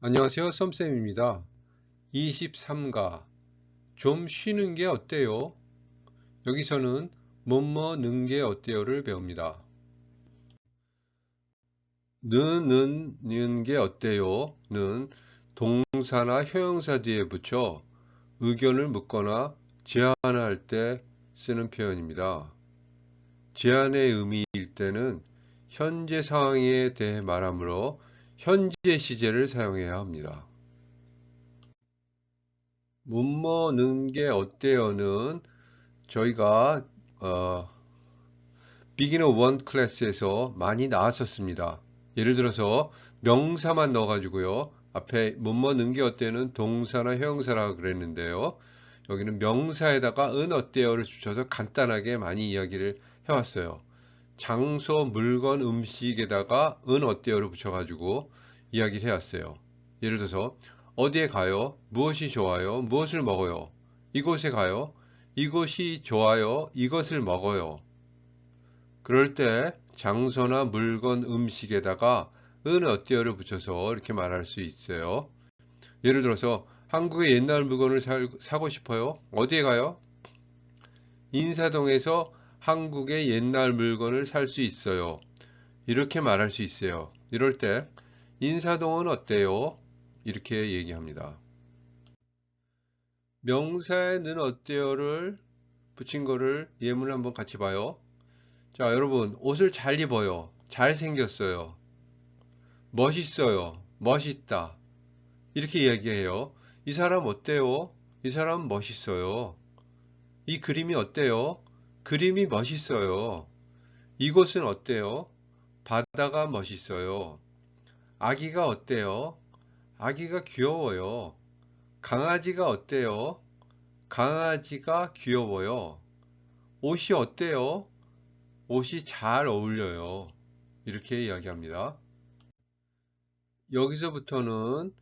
안녕하세요. 썸쌤입니다. 23가 좀 쉬는 게 어때요? 여기서는 뭐뭐 는 게 어때요를 배웁니다. 는 게 어때요? 는 동사나 형용사 뒤에 붙여 의견을 묻거나 제안할 때 쓰는 표현입니다. 제안의 의미일 때는 현재 상황에 대해 말하므로 현재 시제를 사용해야 합니다. 뭐뭐 는 게 어때요는 저희가 Beginner 1 클래스에서 많이 나왔었습니다. 예를 들어서 명사만 넣어가지고요. 앞에 뭐뭐 는 게 어때요는 동사나 형용사라고 그랬는데요. 여기는 명사에다가 은 어때요를 붙여서 간단하게 많이 이야기를 해왔어요. 장소, 물건, 음식에다가 은 어때요를 붙여가지고 이야기를 해왔어요. 예를 들어서 어디에 가요? 무엇이 좋아요? 무엇을 먹어요? 이곳에 가요? 이곳이 좋아요? 이것을 먹어요. 그럴 때 장소나 물건, 음식에다가 은 어때요를 붙여서 이렇게 말할 수 있어요. 예를 들어서 한국의 옛날 물건을 사고 싶어요? 어디에 가요? 인사동에서 한국의 옛날 물건을 살 수 있어요. 이렇게 말할 수 있어요. 이럴 때 인사동은 어때요? 이렇게 얘기합니다. 명사에는 어때요를 붙인 거를 예문을 한번 같이 봐요. 자, 여러분 옷을 잘 입어요. 잘 생겼어요. 멋있어요. 멋있다. 이렇게 이야기해요. 이 사람 어때요? 이 사람 멋있어요. 이 그림이 어때요? 그림이 멋있어요. 이곳은 어때요? 바다가 멋있어요. 아기가 어때요? 아기가 귀여워요. 강아지가 어때요? 강아지가 귀여워요. 옷이 어때요? 옷이 잘 어울려요. 이렇게 이야기합니다. 여기서부터는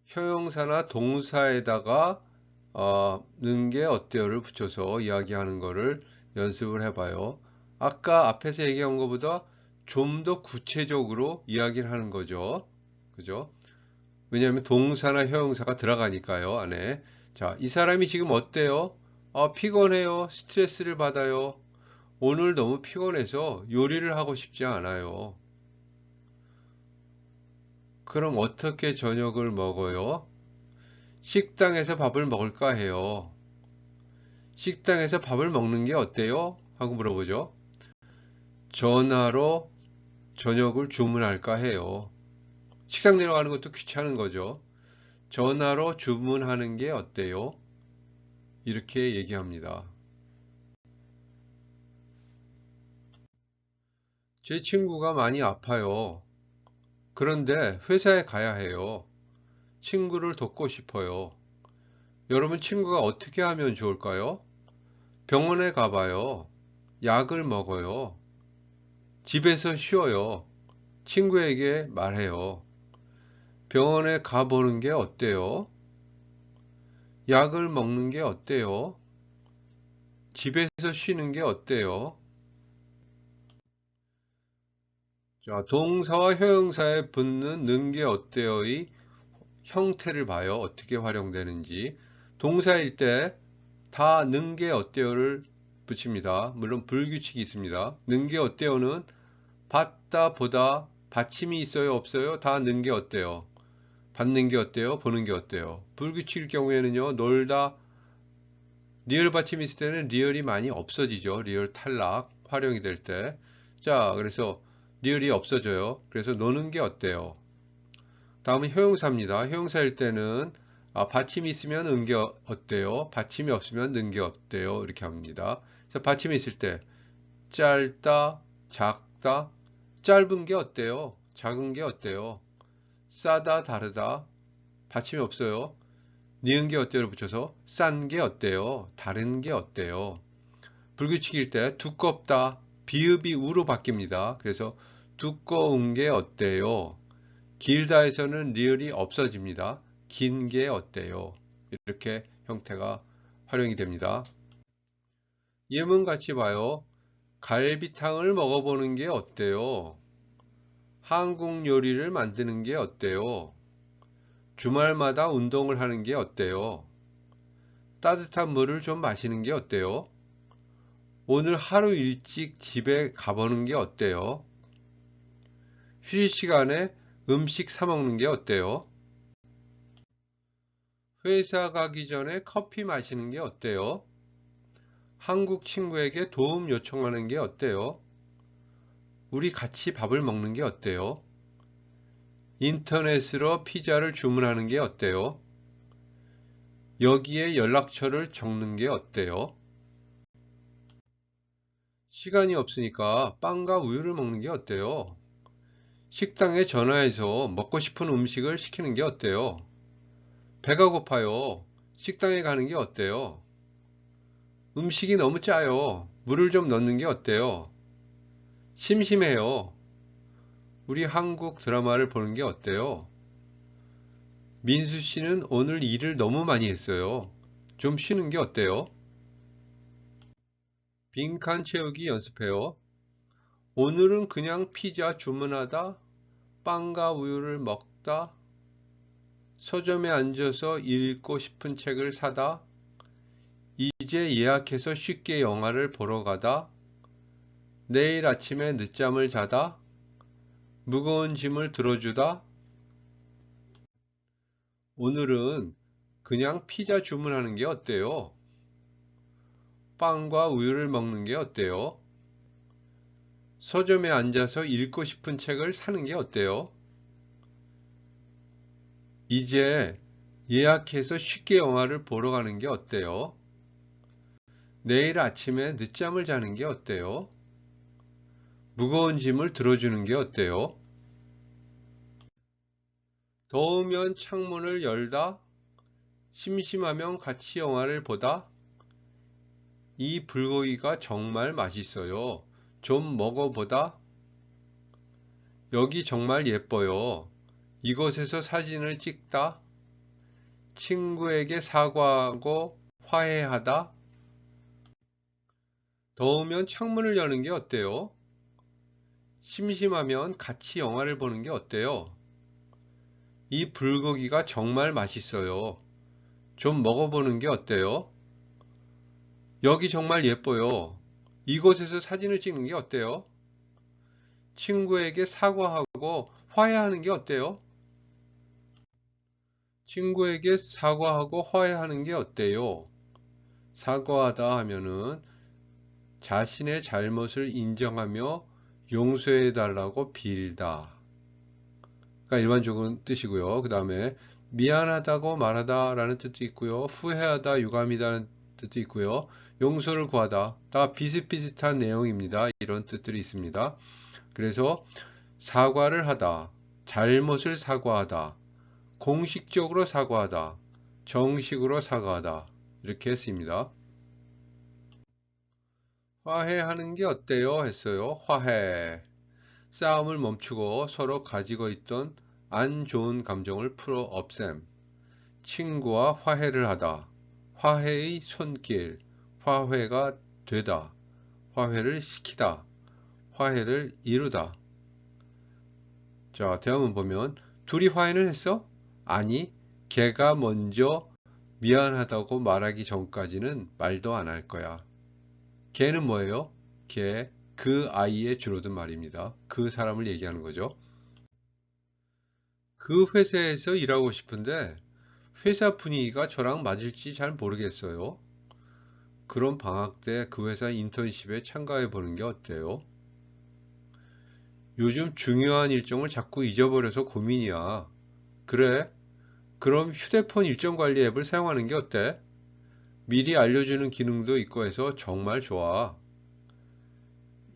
형용사나 동사에다가 는 게 어때요를 붙여서 이야기하는 거를 연습을 해봐요. 아까 앞에서 얘기한 것보다 좀 더 구체적으로 이야기를 하는 거죠. 그죠? 왜냐하면 동사나 형용사가 들어가니까요, 안에. 자, 이 사람이 지금 어때요? 피곤해요. 스트레스를 받아요. 오늘 너무 피곤해서 요리를 하고 싶지 않아요. 그럼 어떻게 저녁을 먹어요? 식당에서 밥을 먹을까 해요. 식당에서 밥을 먹는 게 어때요? 하고 물어보죠. 전화로 저녁을 주문할까 해요. 식당 내려가는 것도 귀찮은 거죠. 전화로 주문하는 게 어때요? 이렇게 얘기합니다. 제 친구가 많이 아파요. 그런데 회사에 가야 해요. 친구를 돕고 싶어요. 여러분 친구가 어떻게 하면 좋을까요? 병원에 가봐요. 약을 먹어요. 집에서 쉬어요. 친구에게 말해요. 병원에 가보는 게 어때요? 약을 먹는 게 어때요? 집에서 쉬는 게 어때요? 자, 동사와 형용사에 붙는 는 게 어때요의 형태를 봐요. 어떻게 활용되는지. 동사일 때 다 는 게 어때요를 붙입니다. 물론 불규칙이 있습니다. 는 게 어때요는 봤다, 보다, 받침이 있어요, 없어요? 다 는 게 어때요? 받는 게 어때요? 보는 게 어때요? 불규칙일 경우에는요, 놀다, 리얼 받침이 있을 때는 리얼이 많이 없어지죠. 리얼 탈락, 활용이 될 때. 자, 그래서 리얼이 없어져요. 그래서 노는 게 어때요? 다음은 형용사입니다. 형용사일 때는 받침이 있으면 는 게 어때요? 받침이 없으면 는 게 어때요? 이렇게 합니다. 그래서 받침이 있을 때 짧다, 작다, 짧은 게 어때요? 작은 게 어때요? 싸다, 다르다, 받침이 없어요. 니은 게 어때요를 붙여서 싼 게 어때요? 다른 게 어때요? 불규칙일 때 두껍다, 비읍이 우로 바뀝니다. 그래서 두꺼운 게 어때요? 길다에서는 리을이 없어집니다. 긴 게 어때요? 이렇게 형태가 활용이 됩니다. 예문 같이 봐요. 갈비탕을 먹어보는 게 어때요? 한국 요리를 만드는 게 어때요? 주말마다 운동을 하는 게 어때요? 따뜻한 물을 좀 마시는 게 어때요? 오늘 하루 일찍 집에 가보는 게 어때요? 휴식 시간에 음식 사 먹는 게 어때요? 회사 가기 전에 커피 마시는 게 어때요? 한국 친구에게 도움 요청하는 게 어때요? 우리 같이 밥을 먹는 게 어때요? 인터넷으로 피자를 주문하는 게 어때요? 여기에 연락처를 적는 게 어때요? 시간이 없으니까 빵과 우유를 먹는 게 어때요? 식당에 전화해서 먹고 싶은 음식을 시키는 게 어때요? 배가 고파요. 식당에 가는 게 어때요? 음식이 너무 짜요. 물을 좀 넣는 게 어때요? 심심해요. 우리 한국 드라마를 보는 게 어때요? 민수 씨는 오늘 일을 너무 많이 했어요. 좀 쉬는 게 어때요? 빈칸 채우기 연습해요. 오늘은 그냥 피자 주문하다, 빵과 우유를 먹다, 서점에 앉아서 읽고 싶은 책을 사다, 이제 예약해서 쉽게 영화를 보러 가다, 내일 아침에 늦잠을 자다, 무거운 짐을 들어주다. 오늘은 그냥 피자 주문하는 게 어때요? 빵과 우유를 먹는 게 어때요? 서점에 앉아서 읽고 싶은 책을 사는 게 어때요? 이제 예약해서 쉽게 영화를 보러 가는 게 어때요? 내일 아침에 늦잠을 자는 게 어때요? 무거운 짐을 들어주는 게 어때요? 더우면 창문을 열다, 심심하면 같이 영화를 보다. 이 불고기가 정말 맛있어요. 좀 먹어보다. 여기 정말 예뻐요. 이곳에서 사진을 찍다. 친구에게 사과하고 화해하다. 더우면 창문을 여는 게 어때요? 심심하면 같이 영화를 보는 게 어때요? 이 불고기가 정말 맛있어요. 좀 먹어보는 게 어때요? 여기 정말 예뻐요. 이곳에서 사진을 찍는 게 어때요? 친구에게 사과하고 화해하는 게 어때요? 친구에게 사과하고 화해하는 게 어때요? 사과하다 하면은 자신의 잘못을 인정하며 용서해 달라고 빌다. 가 일반적인 뜻이고요. 그 다음에 미안하다고 말하다 라는 뜻도 있고요. 후회하다, 유감이다는 뜻도 있고요. 용서를 구하다. 다 비슷비슷한 내용입니다. 이런 뜻들이 있습니다. 그래서 사과를 하다, 잘못을 사과하다, 공식적으로 사과하다, 정식으로 사과하다 이렇게 쓰입니다. 화해하는 게 어때요? 했어요. 화해. 싸움을 멈추고 서로 가지고 있던 안 좋은 감정을 풀어 없앰. 친구와 화해를 하다. 화해의 손길. 화해가 되다. 화해를 시키다. 화해를 이루다. 자, 대화문 보면 둘이 화해는 했어? 아니, 걔가 먼저 미안하다고 말하기 전까지는 말도 안 할 거야. 걔는 뭐예요? 걔, 그 아이의 줄어든 말입니다. 그 사람을 얘기하는 거죠. 그 회사에서 일하고 싶은데 회사 분위기가 저랑 맞을지 잘 모르겠어요. 그럼 방학 때 그 회사 인턴십에 참가해 보는 게 어때요? 요즘 중요한 일정을 자꾸 잊어버려서 고민이야. 그래? 그럼 휴대폰 일정 관리 앱을 사용하는 게 어때? 미리 알려주는 기능도 있고 해서 정말 좋아.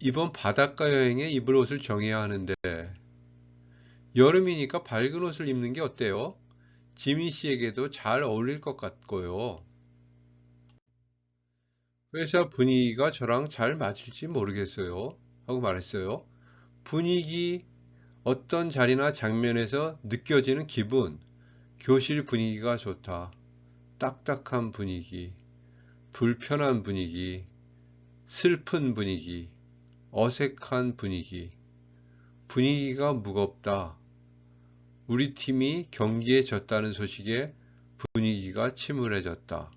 이번 바닷가 여행에 입을 옷을 정해야 하는데 여름이니까 밝은 옷을 입는 게 어때요? 지민 씨에게도 잘 어울릴 것 같고요. 회사 분위기가 저랑 잘 맞을지 모르겠어요. 하고 말했어요. 분위기, 어떤 자리나 장면에서 느껴지는 기분, 교실 분위기가 좋다. 딱딱한 분위기, 불편한 분위기, 슬픈 분위기, 어색한 분위기, 분위기가 무겁다. 우리 팀이 경기에 졌다는 소식에 분위기가 침울해졌다.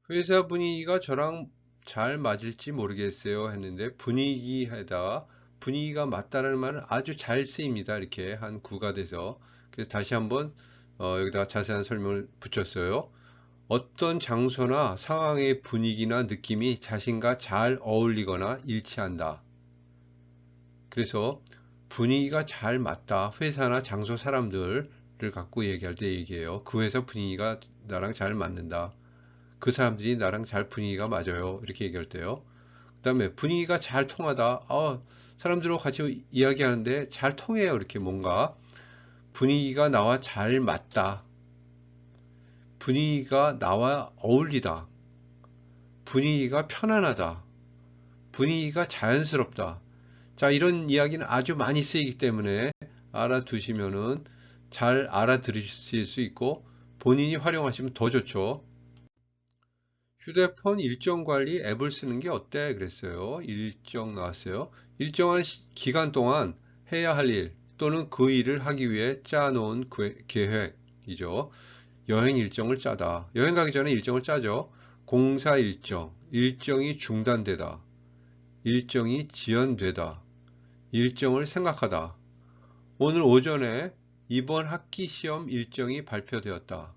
회사 분위기가 저랑 잘 맞을지 모르겠어요 했는데 분위기에다가 분위기가 맞다는 말은 아주 잘 쓰입니다. 이렇게 한 구가 돼서. 그래서 다시 한번 여기다가 자세한 설명을 붙였어요. 어떤 장소나 상황의 분위기나 느낌이 자신과 잘 어울리거나 일치한다. 그래서 분위기가 잘 맞다. 회사나 장소 사람들을 갖고 얘기할 때 얘기해요. 그 회사 분위기가 나랑 잘 맞는다. 그 사람들이 나랑 잘 분위기가 맞아요. 이렇게 얘기할 때요. 그 다음에 분위기가 잘 통하다. 사람들하고 같이 이야기하는데 잘 통해요. 이렇게 뭔가 분위기가 나와 잘 맞다. 분위기가 나와 어울리다. 분위기가 편안하다. 분위기가 자연스럽다. 자, 이런 이야기는 아주 많이 쓰이기 때문에 알아두시면은 잘 알아들으실 수 있고 본인이 활용하시면 더 좋죠. 휴대폰 일정 관리 앱을 쓰는 게 어때? 그랬어요. 일정 나왔어요. 일정한 기간 동안 해야 할 일 또는 그 일을 하기 위해 짜놓은 계획이죠. 여행 일정을 짜다. 여행 가기 전에 일정을 짜죠. 공사 일정, 일정이 중단되다. 일정이 지연되다. 일정을 생각하다. 오늘 오전에 이번 학기 시험 일정이 발표되었다.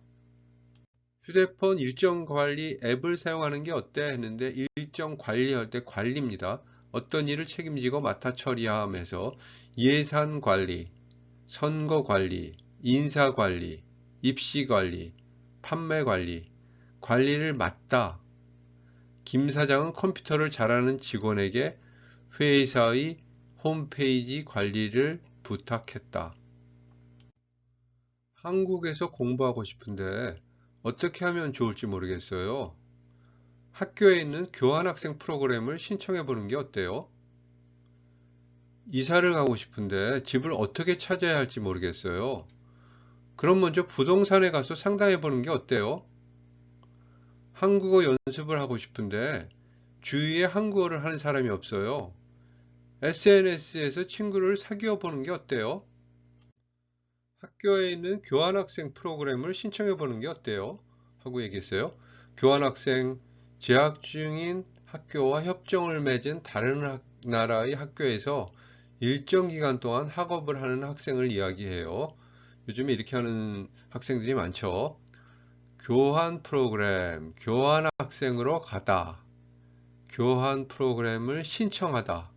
휴대폰 일정 관리 앱을 사용하는 게 어때? 했는데 일정 관리할 때 관리입니다. 어떤 일을 책임지고 맡아 처리하면서 예산 관리, 선거 관리, 인사 관리, 입시 관리, 판매 관리, 관리를 맡다. 김 사장은 컴퓨터를 잘하는 직원에게 회사의 홈페이지 관리를 부탁했다. 한국에서 공부하고 싶은데 어떻게 하면 좋을지 모르겠어요. 학교에 있는 교환학생 프로그램을 신청해 보는 게 어때요? 이사를 가고 싶은데 집을 어떻게 찾아야 할지 모르겠어요. 그럼 먼저 부동산에 가서 상담해 보는 게 어때요? 한국어 연습을 하고 싶은데 주위에 한국어를 하는 사람이 없어요. SNS에서 친구를 사귀어 보는 게 어때요? 학교에 있는 교환학생 프로그램을 신청해 보는 게 어때요? 하고 얘기했어요. 교환학생, 재학 중인 학교와 협정을 맺은 다른 나라의 학교에서 일정 기간 동안 학업을 하는 학생을 이야기해요. 요즘에 이렇게 하는 학생들이 많죠. 교환 프로그램, 교환 학생으로 가다, 교환 프로그램을 신청하다,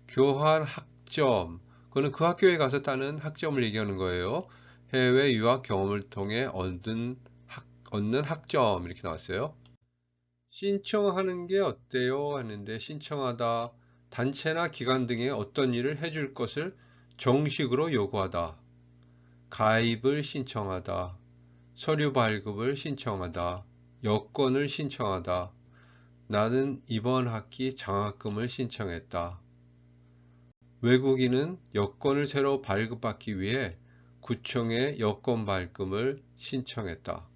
교환 학점, 그거는 그 학교에 가서 따는 학점을 얘기하는 거예요. 해외 유학 경험을 통해 얻는 학점 이렇게 나왔어요. 신청하는 게 어때요? 하는데 신청하다, 단체나 기관 등에 어떤 일을 해줄 것을 정식으로 요구하다, 가입을 신청하다, 서류 발급을 신청하다, 여권을 신청하다, 나는 이번 학기 장학금을 신청했다. 외국인은 여권을 새로 발급받기 위해 구청에 여권 발급을 신청했다.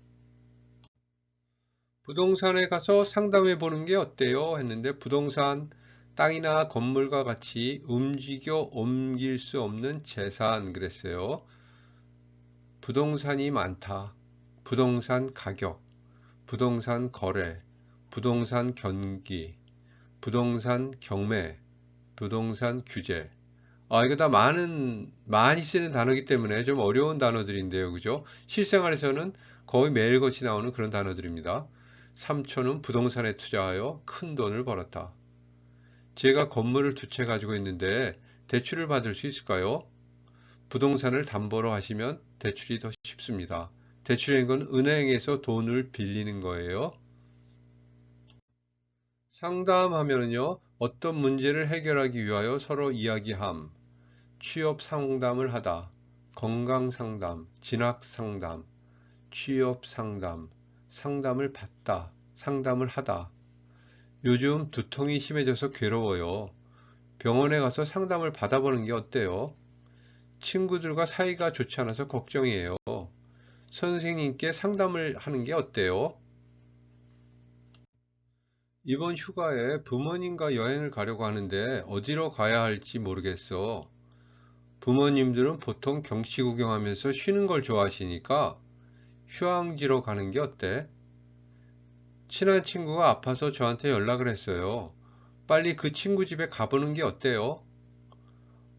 부동산에 가서 상담해 보는 게 어때요? 했는데 부동산, 땅이나 건물과 같이 움직여 옮길 수 없는 재산 그랬어요. 부동산이 많다. 부동산 가격, 부동산 거래, 부동산 경기, 부동산 경매, 부동산 규제. 이거 다 많이 쓰는 단어이기 때문에 좀 어려운 단어들인데요. 그죠? 실생활에서는 거의 매일같이 나오는 그런 단어들입니다. 삼촌은 부동산에 투자하여 큰 돈을 벌었다. 제가 건물을 두 채 가지고 있는데 대출을 받을 수 있을까요? 부동산을 담보로 하시면 대출이 더 쉽습니다. 대출인 건 은행에서 돈을 빌리는 거예요. 상담하면요, 어떤 문제를 해결하기 위하여 서로 이야기함, 취업 상담을 하다, 건강 상담, 진학 상담, 취업 상담, 상담을 받다, 상담을 하다. 요즘 두통이 심해져서 괴로워요. 병원에 가서 상담을 받아보는 게 어때요? 친구들과 사이가 좋지 않아서 걱정이에요. 선생님께 상담을 하는 게 어때요? 이번 휴가에 부모님과 여행을 가려고 하는데 어디로 가야 할지 모르겠어. 부모님들은 보통 경치 구경하면서 쉬는 걸 좋아하시니까 휴양지로 가는 게 어때? 친한 친구가 아파서 저한테 연락을 했어요. 빨리 그 친구 집에 가보는 게 어때요?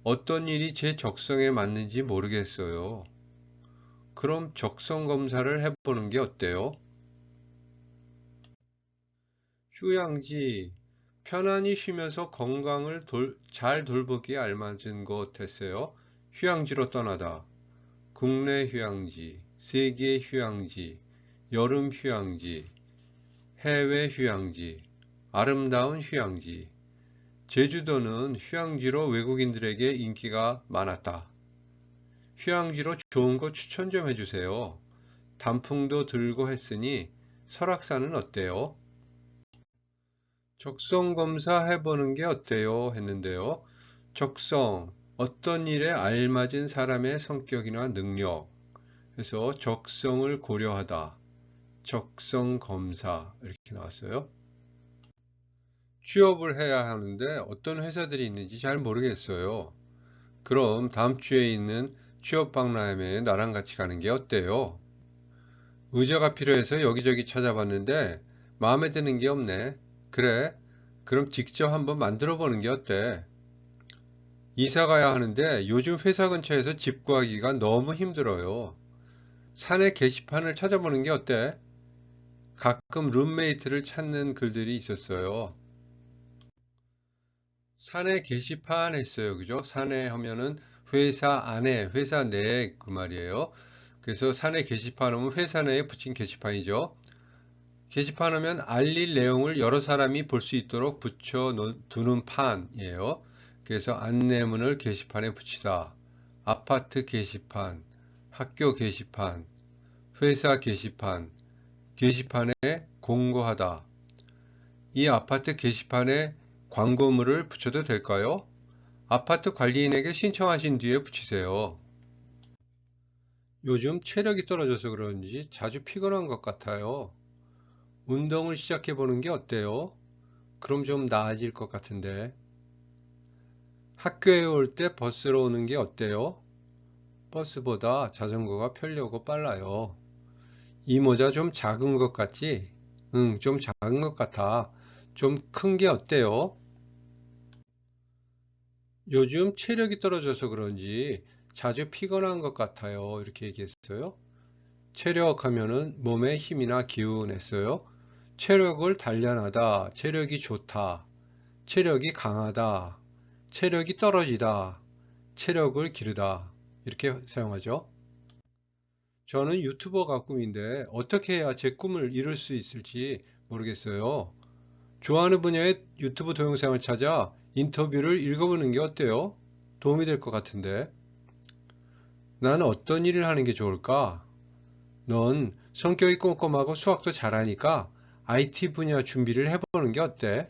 어떤 일이 제 적성에 맞는지 모르겠어요. 그럼 적성 검사를 해보는 게 어때요? 휴양지, 편안히 쉬면서 건강을 잘 돌보기에 알맞은 곳 됐어요. 휴양지로 떠나다. 국내 휴양지, 세계 휴양지, 여름 휴양지, 해외 휴양지, 아름다운 휴양지. 제주도는 휴양지로 외국인들에게 인기가 많았다. 휴양지로 좋은 곳 추천 좀 해주세요. 단풍도 들고 했으니 설악산은 어때요? 적성 검사 해보는 게 어때요? 했는데요. 적성, 어떤 일에 알맞은 사람의 성격이나 능력. 그래서 적성을 고려하다. 적성 검사. 이렇게 나왔어요. 취업을 해야 하는데 어떤 회사들이 있는지 잘 모르겠어요. 그럼 다음 주에 있는 취업 박람회에 나랑 같이 가는 게 어때요? 의자가 필요해서 여기저기 찾아봤는데 마음에 드는 게 없네. 그래, 그럼 직접 한번 만들어 보는 게 어때? 이사 가야 하는데 요즘 회사 근처에서 집 구하기가 너무 힘들어요. 사내 게시판을 찾아보는 게 어때? 가끔 룸메이트를 찾는 글들이 있었어요. 사내 게시판 했어요. 그죠? 사내 하면은 회사 안에, 회사 내에 그 말이에요. 그래서 사내 게시판 하면 회사 내에 붙인 게시판이죠. 게시판 하면 알릴 내용을 여러 사람이 볼 수 있도록 붙여 두는 판이에요. 그래서 안내문을 게시판에 붙이다. 아파트 게시판, 학교 게시판, 회사 게시판, 게시판에 공고하다. 이 아파트 게시판에 광고물을 붙여도 될까요? 아파트 관리인에게 신청하신 뒤에 붙이세요. 요즘 체력이 떨어져서 그런지 자주 피곤한 것 같아요. 운동을 시작해 보는 게 어때요? 그럼 좀 나아질 것 같은데. 학교에 올 때 버스로 오는 게 어때요? 버스보다 자전거가 편리하고 빨라요. 이 모자 좀 작은 것 같지? 응, 좀 작은 것 같아. 좀 큰 게 어때요? 요즘 체력이 떨어져서 그런지 자주 피곤한 것 같아요. 이렇게 얘기했어요. 체력 하면은 몸에 힘이나 기운 했어요. 체력을 단련하다, 체력이 좋다, 체력이 강하다, 체력이 떨어지다, 체력을 기르다. 이렇게 사용하죠. 저는 유튜버가 꿈인데 어떻게 해야 제 꿈을 이룰 수 있을지 모르겠어요. 좋아하는 분야의 유튜브 동영상을 찾아 인터뷰를 읽어보는 게 어때요? 도움이 될 것 같은데. 나는 어떤 일을 하는 게 좋을까? 넌 성격이 꼼꼼하고 수학도 잘하니까 IT 분야 준비를 해보는 게 어때?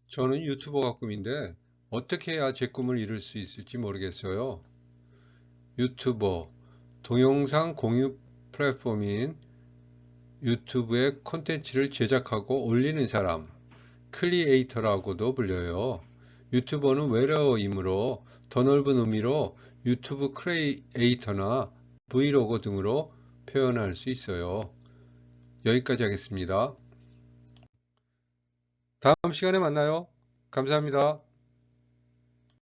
저는 유튜버가 꿈인데 어떻게 해야 제 꿈을 이룰 수 있을지 모르겠어요. 유튜버, 동영상 공유 플랫폼인 유튜브에 콘텐츠를 제작하고 올리는 사람, 크리에이터라고도 불려요. 유튜버는 외래어이므로 더 넓은 의미로 유튜브 크리에이터나 브이로그 등으로 표현할 수 있어요. 여기까지 하겠습니다. 다음 시간에 만나요. 감사합니다.